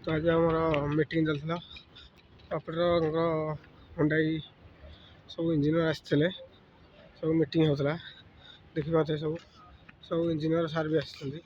तो आज आमर मीटिंग चलता ऑपरेटर हुंडाई सब इंजीनियर आसते सब मीटिंग होता देखिए सब सब इंजीनियर सार भी आसते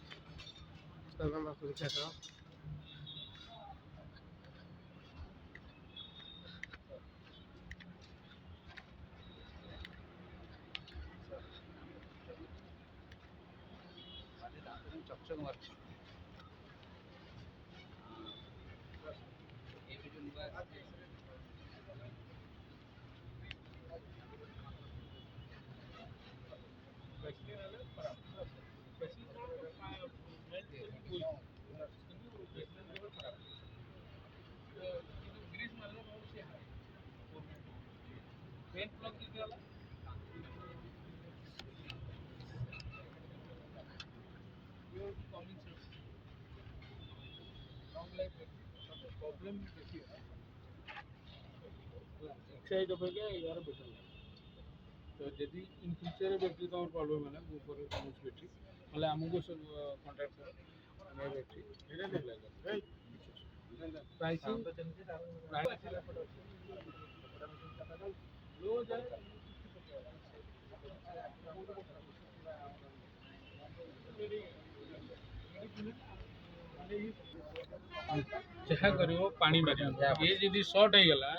तो यदि इन फ्यूचर बैटरी तुम प्रॉब्लम है वो पर बैटरी मतलब आमको सब कांटेक्ट करो हमें बैटरी प्राइसिंग लो जाए जहाँ कर पानी मार ये जदि सर्ट हो गला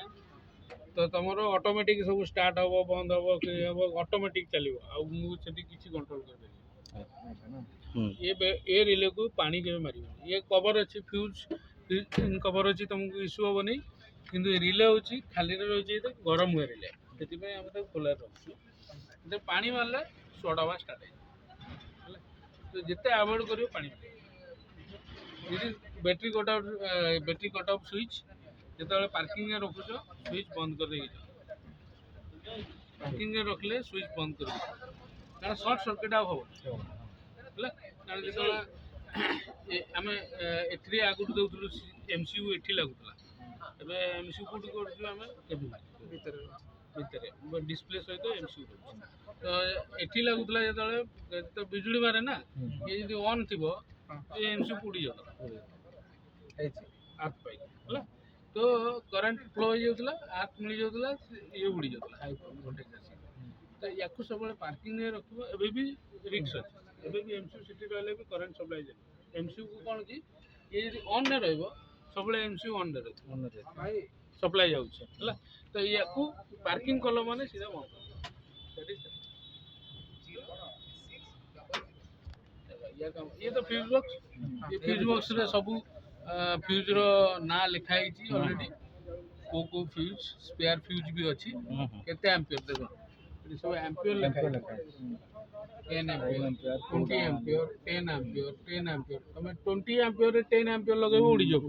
तो तुम ऑटोमेटिक सब स्टार्ट हम बंद हम कि हम ऑटोमेटिक चलो आगे किसी कंट्रोल कर ये रिले को पानी के मार ये कवर अच्छी फ्यूज कवर अच्छी तुमको इश्यू हम नहीं किंतु रिले हूँ खाली रही गरम हुए रिले से खोला रखु पानी मारे सर्ट हवा स्टार्ट है तो जिते आभोड कर पानी बैटरी कट ऑफ स्विच जो पार्किंग रखुच स्विच बंद कर पार्किंग रखले स्विच बंद कर कारण सर्ट सर्किट हम कारण जो आम ए आगुरी दूसरू एमसीयू एटी लगुला एमसीयू कौटी कर डिस्प्ले सहित एमसीयू तो एटी लगुला जो बिजुली मारे ना ये जो ऑन थी एमसीयू पोड़ी जाता आर्थ पाई तो करंट फ्लो हो जाता आर्थ मिल जाता ये उड़ी जाता हाई वोल्टेज तो या सब पार्किंग रखो एवं भी रिक्स अच्छे एवं भी एमसीयू सिटी रही भी करंट सप्लाई जाए एमसीयू को कौन कि ये जो ऑन सब एमसीयू ऑन सप्लाई जाऊे तो या पार्किंग कल मैंने सीधा बंद ये तो फ्यूज बॉक्स ये फ्यूज बॉक्स रे सब फ्यूज रो ना लिखाई ऑलरेडी को फ्यूज स्पेयर फ्यूज भी अच्छी केते एम्पियर देखो ये सब एम्पियर लिखा है 10 एम्पियर 20 एम्पियर 10 एम्पियर 10 एम्पियर तुम 20 एम्पियर रे 10 एम्पियर लगे उड़ी जो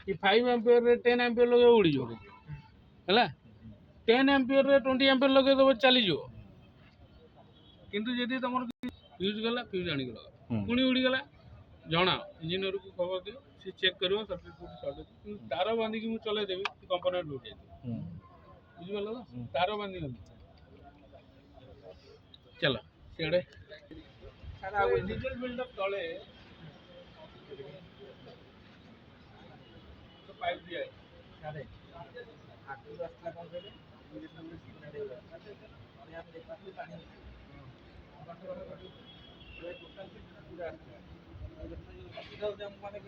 कि 5 एम्पियर रे 10 एम्पियर लगे उड़ी जो हैला 10 एम्पियर रे 20 एम्पियर लगे तो चली जो किंतु यदि तुम फ्यूज गला फ्यूज आनी लगा पुणी उड़ी गला जना इंजीनियर को खबर दियो सी चेक करियो सर्किट कोड शॉर्ट है तार बांधी की मु चले देबी कंपोनेंट उड़ जाए बुझिबल ना तार बांधी गली चलो सियाड़े सारा डीजल बिल्डअप तळे तो पाइप दिया है सारे आटू रास्ता कोन करे इंजेक्शन में सिग्नल देगा और यहां पे देखा पानी टोटल पूरा माने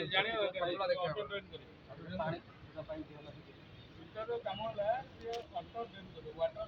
जाने ऑटो ड्रेन करे पानी का पाइप दिया फिल्टर काम होला ये ऑटो ड्रेन करे वाटर